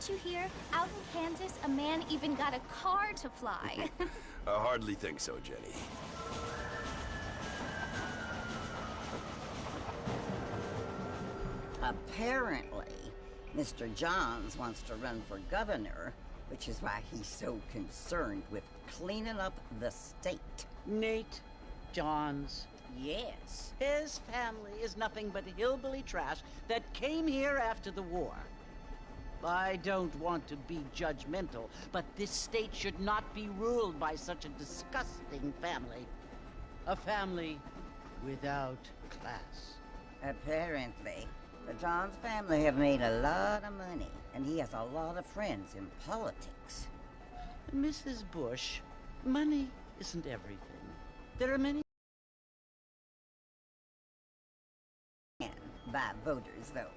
Didn't you hear? Out in Kansas, a man even got a car to fly. I hardly think so, Jenny. Apparently, Mr. Johns wants to run for governor, which is why he's so concerned with cleaning up the state. Nate Johns. Yes. His family is nothing but hillbilly trash that came here after the war. I don't want to be judgmental, but this state should not be ruled by such a disgusting family. A family without class. Apparently. The Johns family have made a lot of money, and he has a lot of friends in politics. Mrs. Bush, money isn't everything. There are many by voters, though.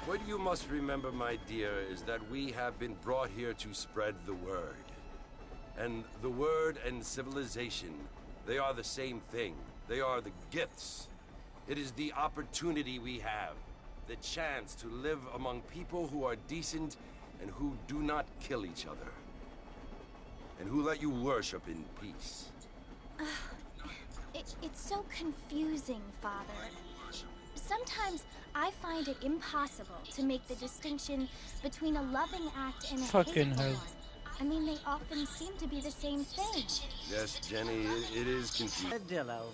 What you must remember, my dear, is that we have been brought here to spread the word. And the word and civilization, they are the same thing. They are the gifts. It is the opportunity we have, the chance to live among people who are decent and who do not kill each other. And who let you worship in peace. It's so confusing, Father. Sometimes I find it impossible to make the distinction between a loving act and a Fucking hateful hell. one. I mean, they often seem to be the same thing. Yes, Jenny, it is confusing. Armadillo.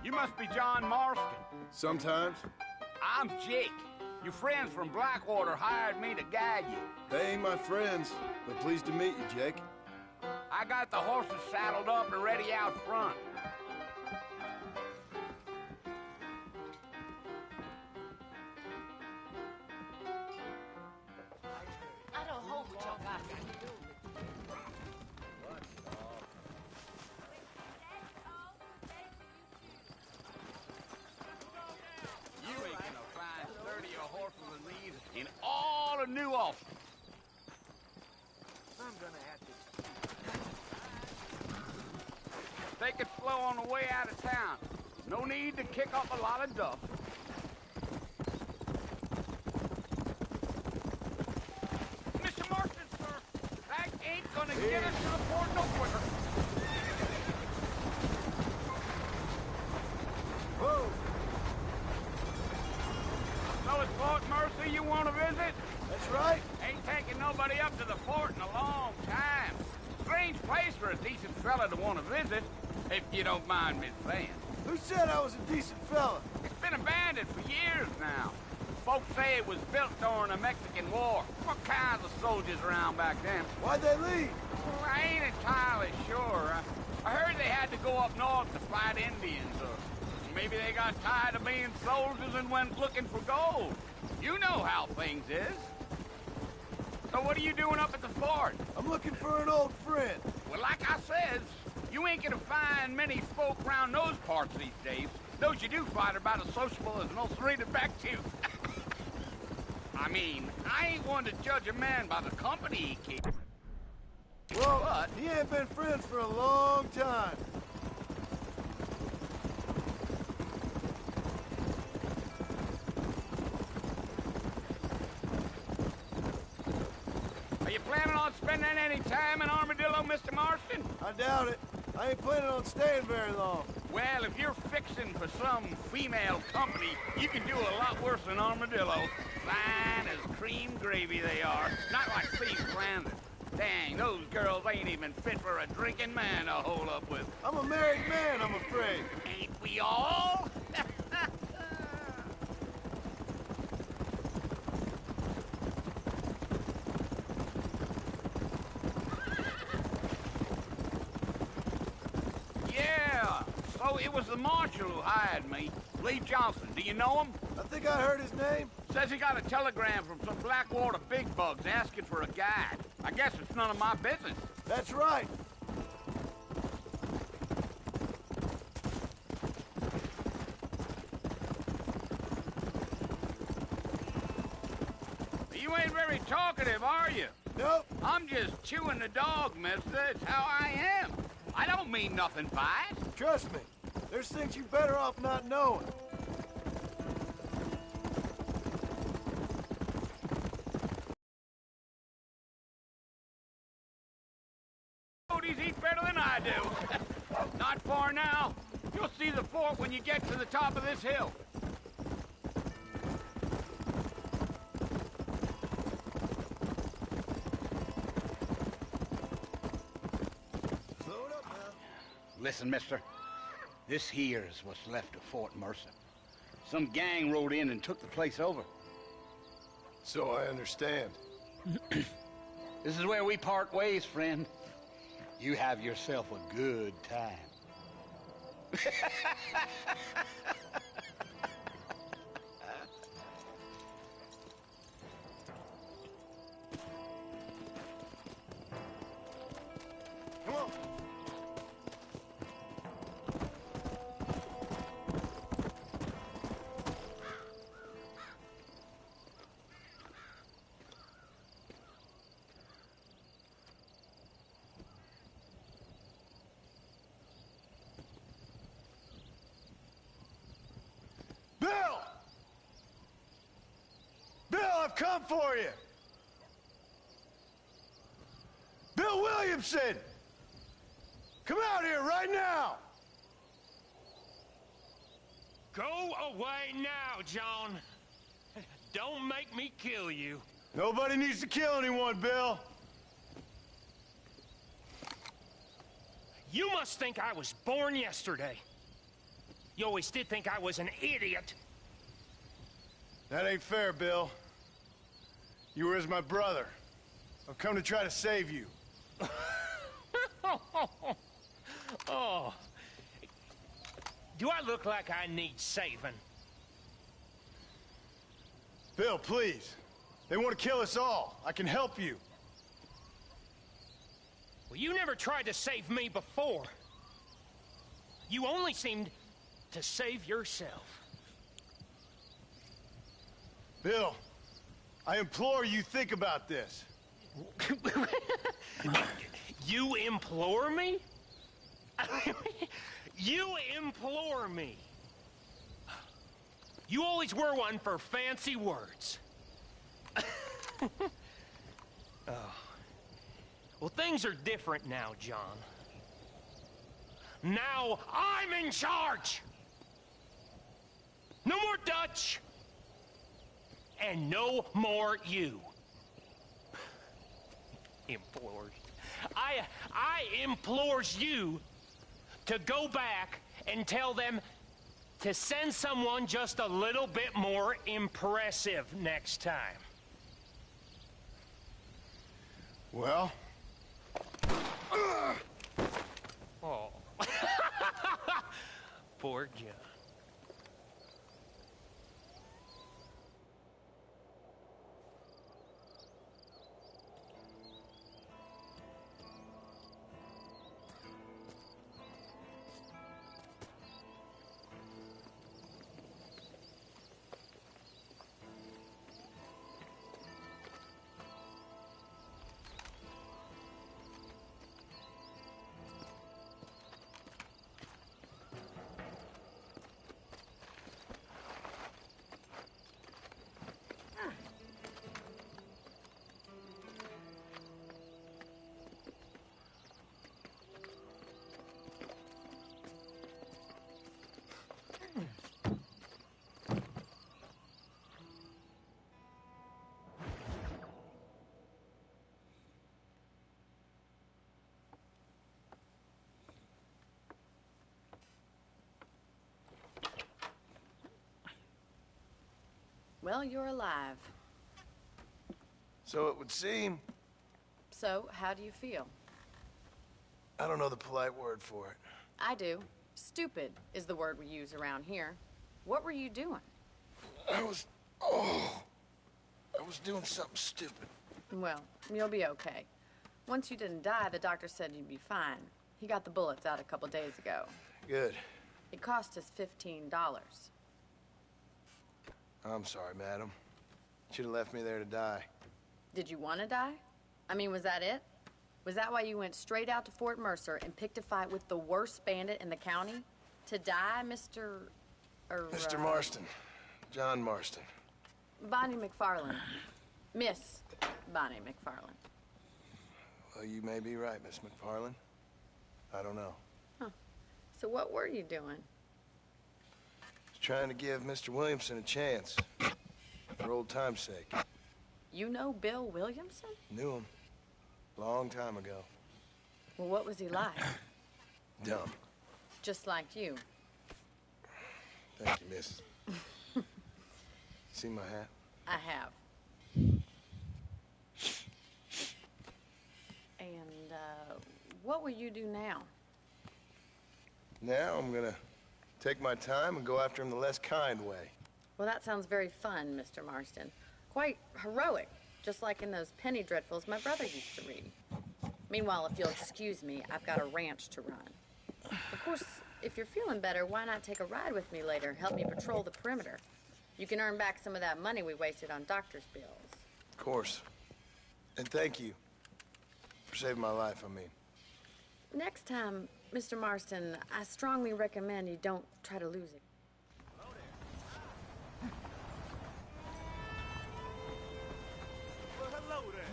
You must be John Marston. Sometimes. I'm Jake. Your friends from Blackwater hired me to guide you. They ain't my friends, but pleased to meet you, Jake. I got the horses saddled up and ready out front. I don't hold what y'all got. You ain't gonna find sturdier horses than these in all of New Austin. I'm gonna have to take it slow on the way out of town. No need to kick up a lot of dust. Mr. Marston, sir, that ain't gonna get us to the port no quicker. Whoa! So it's Fort Mercy you want to visit? That's right. Ain't taking nobody up to the fort in a long time. Strange place for a decent fella to want to visit, if you don't mind me saying. Who said I was a decent fella? It's been abandoned for years now. Folks say it was built during the Mexican War. What kinds of soldiers around back then? Why'd they leave? Well, I ain't entirely sure. I heard they had to go up north to fight Indians, or maybe they got tired of being soldiers and went looking for gold. You know how things is. So what are you doing up at the fort? I'm looking for an old friend. Well, like I says, you ain't gonna find many folk around those parts these days. Those you do find are about as sociable as an ulcerated back tooth. I mean, I ain't one to judge a man by the company he keeps. Well, What? he ain't been friends for a long time. Are you planning on spending any time in Armadillo, Mr. Marston? I doubt it. I ain't planning on staying very long. Well, if you're fixing for some female company, you can do a lot worse than Armadillo. Fine as cream gravy they are. Not like Steve Flanders. Dang, those girls ain't even fit for a drinking man to hold up with. I'm a married man, I'm afraid. Ain't we all? it was the marshal who hired me, Lee Johnson. Do you know him? I think I heard his name. Says he got a telegram from some Blackwater big bugs asking for a guide. I guess it's none of my business. That's right. You ain't very talkative, are you? Nope. I'm just chewing the dog, mister. It's how I am. I don't mean nothing by it. Trust me. There's things you better off not knowing. Toadies eat better than I do. Not far now. You'll see the fort when you get to the top of this hill. Slow it up now. Listen, mister. This here is what's left of Fort Mercer. Some gang rode in and took the place over. So I understand. This is where we part ways, friend. You have yourself a good time. Come on. Bill! Bill, I've come for you! Bill Williamson! Come out here right now! Go away now, John. Don't make me kill you. Nobody needs to kill anyone, Bill. You must think I was born yesterday. You always did think I was an idiot. That ain't fair, Bill. You were as my brother. I've come to try to save you. Oh. Do I look like I need saving? Bill, please. They want to kill us all. I can help you. Well, you never tried to save me before. You only seemed to save yourself. Bill, I implore you think about this. You implore me? You implore me. You always were one for fancy words. Oh. Well, things are different now, John. Now I'm in charge! No more Dutch! And no more you. Implores. I implores you to go back and tell them to send someone just a little bit more impressive next time. Well? Oh. Poor John. Well, you're alive. So it would seem. So, how do you feel? I don't know the polite word for it. I do. Stupid is the word we use around here. What were you doing? I was doing something stupid. Well, you'll be okay. Once you didn't die, the doctor said you'd be fine. He got the bullets out a couple days ago. Good. It cost us $15. I'm sorry, madam. Should have left me there to die. Did you want to die? I mean, was that it? Was that why you went straight out to Fort Mercer and picked a fight with the worst bandit in the county? To die, Mr. Mr. Marston. John Marston. Bonnie McFarland. Miss Bonnie McFarland. Well, you may be right, Miss McFarland. I don't know. Huh. So what were you doing? Just trying to give Mr. Williamson a chance. For old time's sake. You know Bill Williamson? Knew him. Long time ago. Well, what was he like? Dumb. Just like you. Thank you, miss. See my hat? I have. And, what will you do now? Now I'm gonna take my time and go after him the less kind way. Well, that sounds very fun, Mr. Marston. Quite heroic, just like in those penny dreadfuls my brother used to read. Meanwhile, if you'll excuse me, I've got a ranch to run. Of course, if you're feeling better, why not take a ride with me later? Help me patrol the perimeter. You can earn back some of that money we wasted on doctor's bills. Of course. And thank you for saving my life, I mean. Next time, Mr. Marston, I strongly recommend you don't try to lose it. Well, hello there.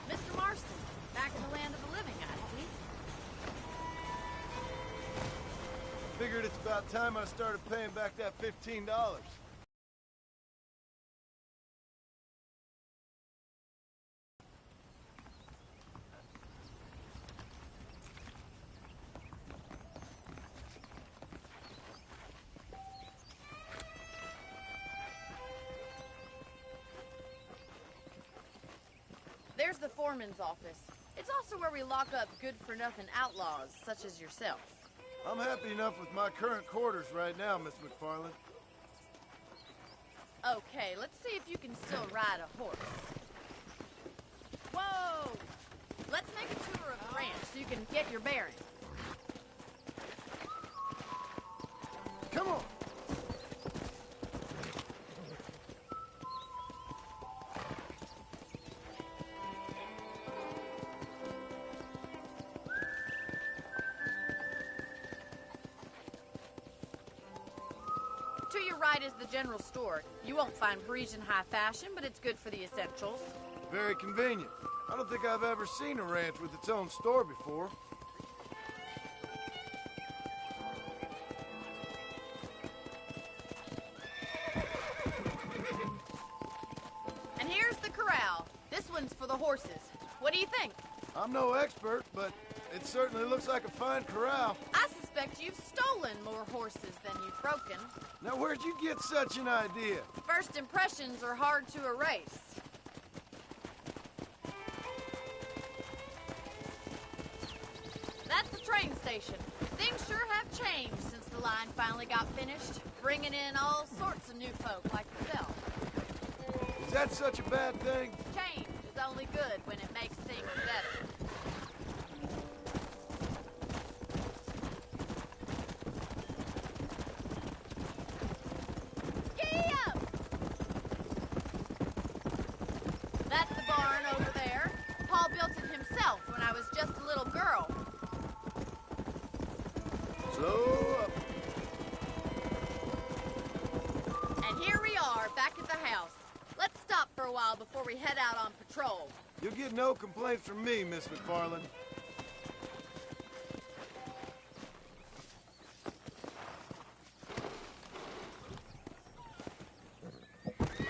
Mr. Marston, back in the land of the living, I see. Figured it's about time I started paying back that $15. There's the foreman's office. It's also where we lock up good-for-nothing outlaws, such as yourself. I'm happy enough with my current quarters right now, Miss McFarland. Okay, let's see if you can still ride a horse. Whoa! Let's make a tour of the ranch so you can get your bearings. Come on! To your right is the general store. You won't find Parisian high fashion, but it's good for the essentials. Very convenient. I don't think I've ever seen a ranch with its own store before. And here's the corral. This one's for the horses. What do you think? I'm no expert, but it certainly looks like a fine corral. I suspect you've stolen more horses than you've broken. Now, where'd you get such an idea? First impressions are hard to erase. That's the train station. Things sure have changed since the line finally got finished, bringing in all sorts of new folk like yourself. Is that such a bad thing? Change is only good when it makes things better. Giddy up! That's the barn over there. Paul built it himself when I was just a little girl. Slow up. And here we are, back at the house. Let's stop for a while before we head out on patrol. You'll get no complaints from me, Miss McFarland.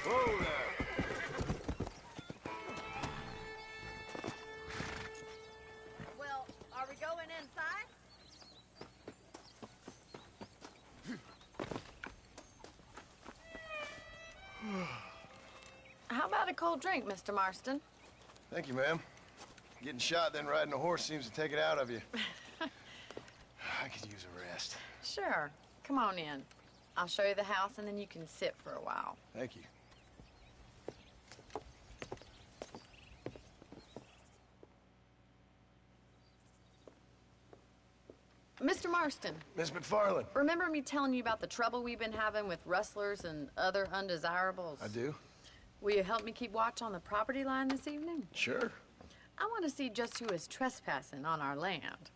Whoa there. Well, our cold drink, Mr. Marston. Thank you, ma'am. Getting shot, then riding a horse seems to take it out of you. I could use a rest. Sure. Come on in. I'll show you the house, and then you can sit for a while. Thank you. Mr. Marston. Miss McFarland. Remember me telling you about the trouble we've been having with rustlers and other undesirables? I do. Will you help me keep watch on the property line this evening? Sure. I want to see just who is trespassing on our land.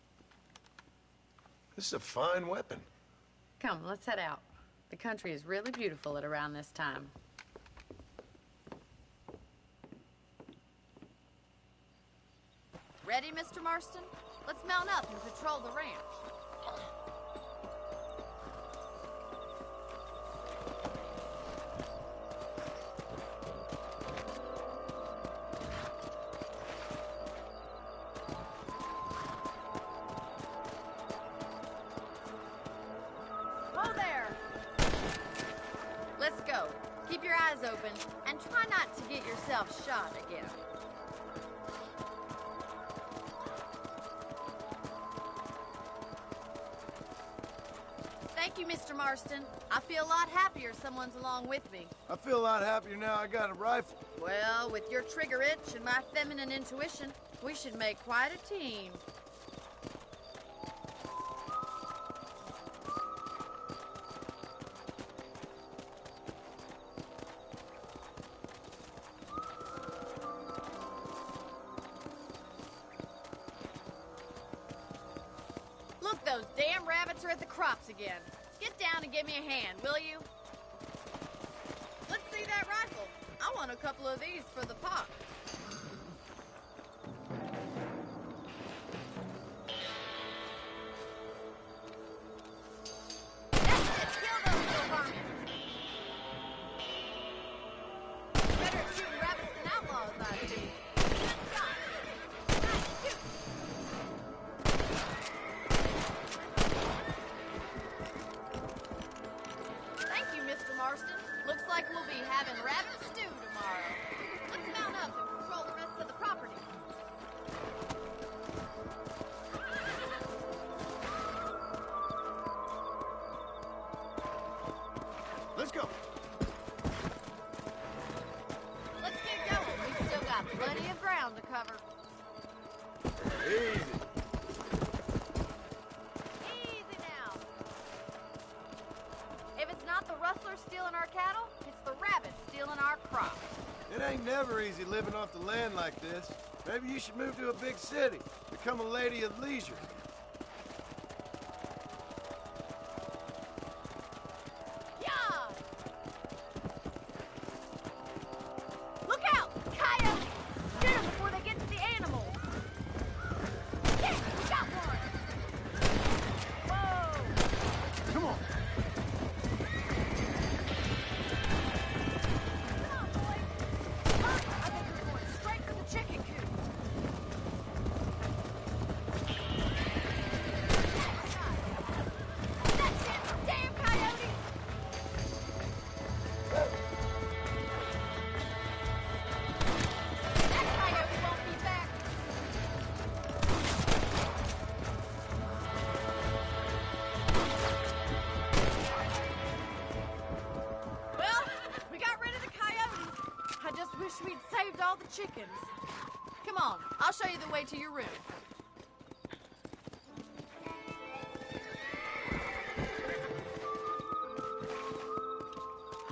This is a fine weapon. Come, let's head out. The country is really beautiful at around this time. Ready, Mr. Marston? Let's mount up and patrol the ranch. Whoa there! Let's go. Keep your eyes open and try not to get yourself shot again. Thank you, Mr. Marston. I feel a lot happier someone's along with me. I feel a lot happier now I got a rifle. Well, with your trigger itch and my feminine intuition, we should make quite a team. Look, those damn rabbits are at the crops again. Get down and give me a hand, will you? Let's see that rifle. I want a couple of these for the pot. That's it. Kill those little vermin. Better at shooting rabbits than outlaws, I do. Good shot. Nice shoot. Thank you, Mr. Marston. Looks like we'll be having rabbit stew tomorrow. Let's mount up and patrol the rest of the property. Let's go. Let's get going. We've still got plenty of ground to cover. Easy. Easy now. If it's not the rustlers stealing our cattle, it's the rabbits stealing our crops. It ain't never easy living off the land like this. Maybe you should move to a big city. Become a lady of leisure. Yeah! Look out! Coyotes! Get them before they get to the animals! Yeah, we got one! Whoa! Come on. Come on, boys! I think we're going straight for the chicken coop. That's it! Damn coyotes! That coyote won't be back. Well, we got rid of the coyotes. I just wish we'd saved all the chickens. Come on, I'll show you the way to your room.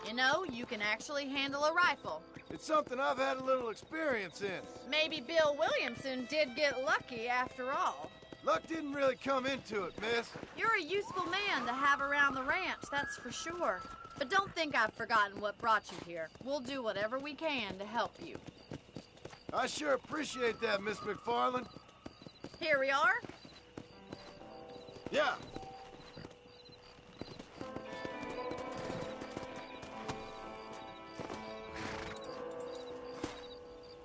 You know, you can actually handle a rifle. It's something I've had a little experience in. Maybe Bill Williamson did get lucky after all. Luck didn't really come into it, miss. You're a useful man to have around the ranch, that's for sure. But don't think I've forgotten what brought you here. We'll do whatever we can to help you. I sure appreciate that, Miss McFarland. Here we are. Yeah.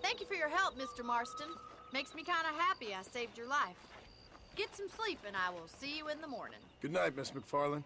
Thank you for your help, Mr. Marston. Makes me kind of happy I saved your life. Get some sleep and I will see you in the morning. Good night, Miss McFarland.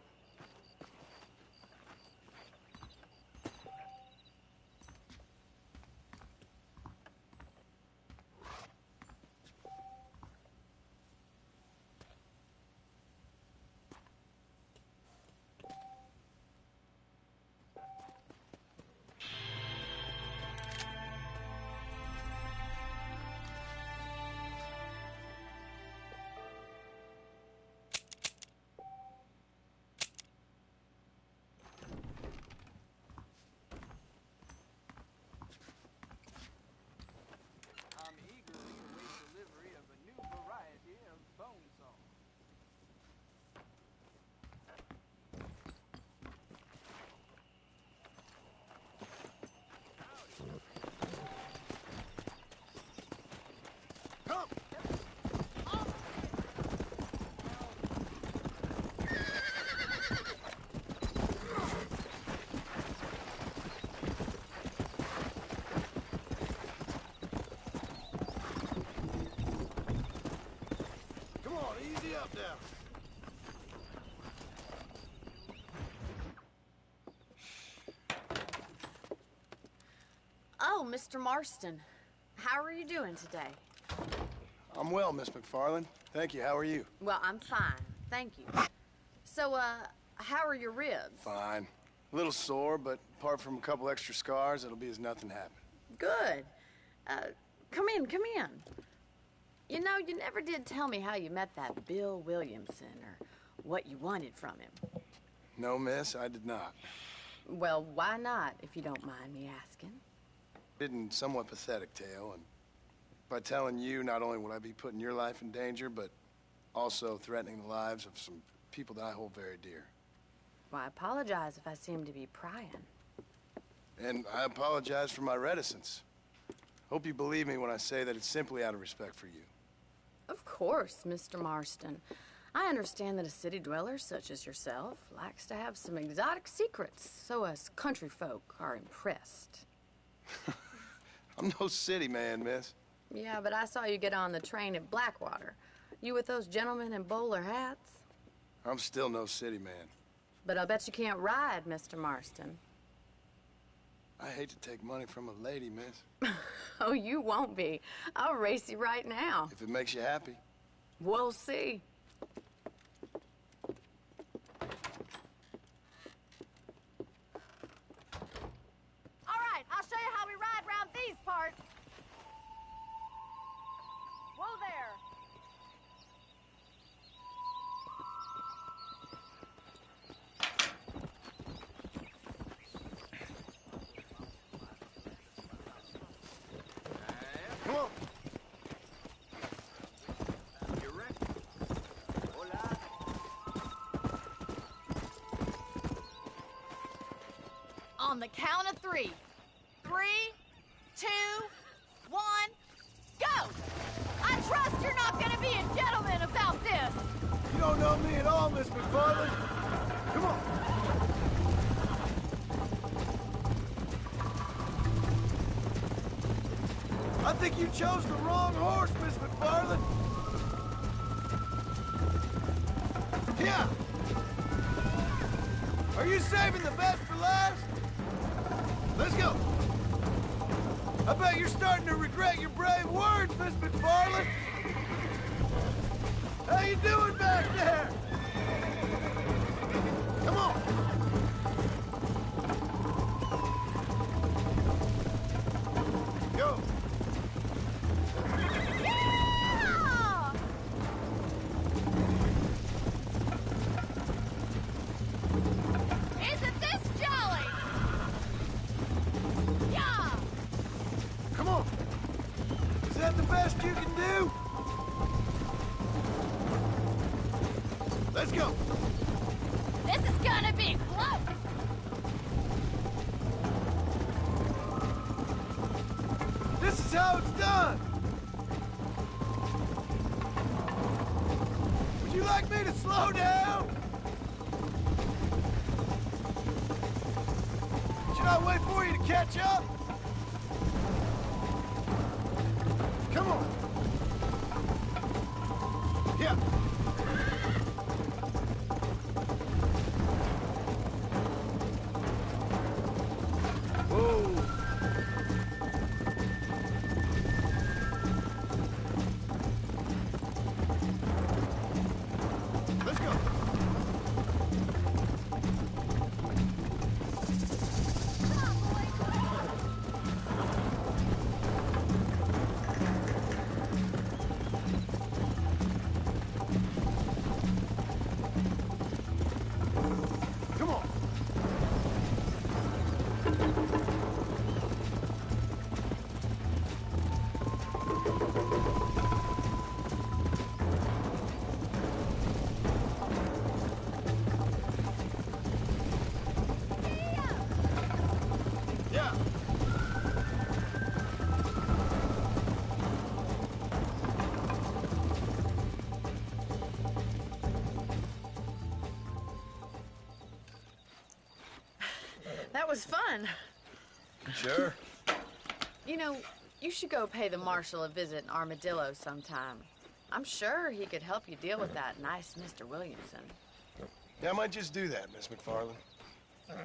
up now. Oh, Mr. Marston. How are you doing today? I'm well, Miss McFarland. Thank you. How are you? Well, I'm fine. Thank you. So, how are your ribs? Fine. A little sore, but apart from a couple extra scars, it'll be as nothing happened. Good. Come in, come in. You know, you never did tell me how you met that Bill Williamson or what you wanted from him. No, miss, I did not. Well, why not, if you don't mind me asking? Hidden, somewhat pathetic tale, and by telling you, not only will I be putting your life in danger, but also threatening the lives of some people that I hold very dear. Well, I apologize if I seem to be prying. And I apologize for my reticence. Hope you believe me when I say that it's simply out of respect for you. Of course, Mr. Marston. I understand that a city dweller such as yourself likes to have some exotic secrets, so us country folk are impressed. I'm no city man, miss. Yeah, but I saw you get on the train at Blackwater. You with those gentlemen in bowler hats? I'm still no city man. But I'll bet you can't ride, Mr. Marston. I hate to take money from a lady, miss. Oh, you won't be. I'll race you right now. If it makes you happy. We'll see. All right, I'll show you how we ride around these parts. Whoa there. Come on. You ready? Hola. On the count of 3. 3, 2, 1, go! I trust you're not gonna be a gentleman about this. You don't know me at all, Miss McFarland. Come on. I think you chose the wrong horse, Miss McFarland. Yeah. Are you saving the best for last? Let's go. I bet you're starting to regret your brave words, Miss McFarland. How you doing back there? Come on. Go. Yeah! Isn't this jolly? Yeah! Come on. Is that the best you can do? Let's go. This is gonna be close. This is how it's done. Would you like me to slow down? Should I wait for you to catch up? Come on. Yeah. Whoa. Let's go. Come on, boys. Come on. Yeah. That was fun. Sure. You know, you should go pay the marshal a visit in Armadillo sometime. I'm sure he could help you deal with that nice Mr. Williamson. Yeah, I might just do that, Miss McFarland.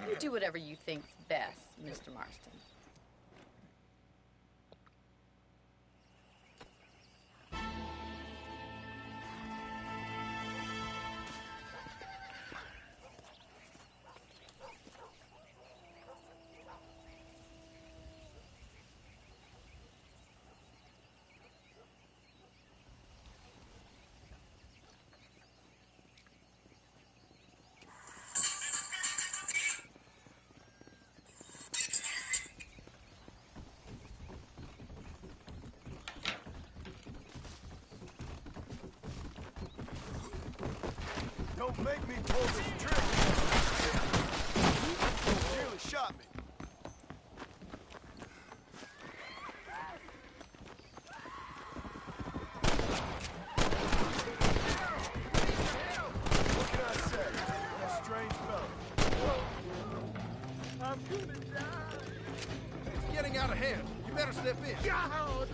You do whatever you think's best, Mr. Marston. Don't make me pull this trigger! You nearly shot me. What can I say? A strange fellow. I'm gonna die. It's getting out of hand. You better step in. God!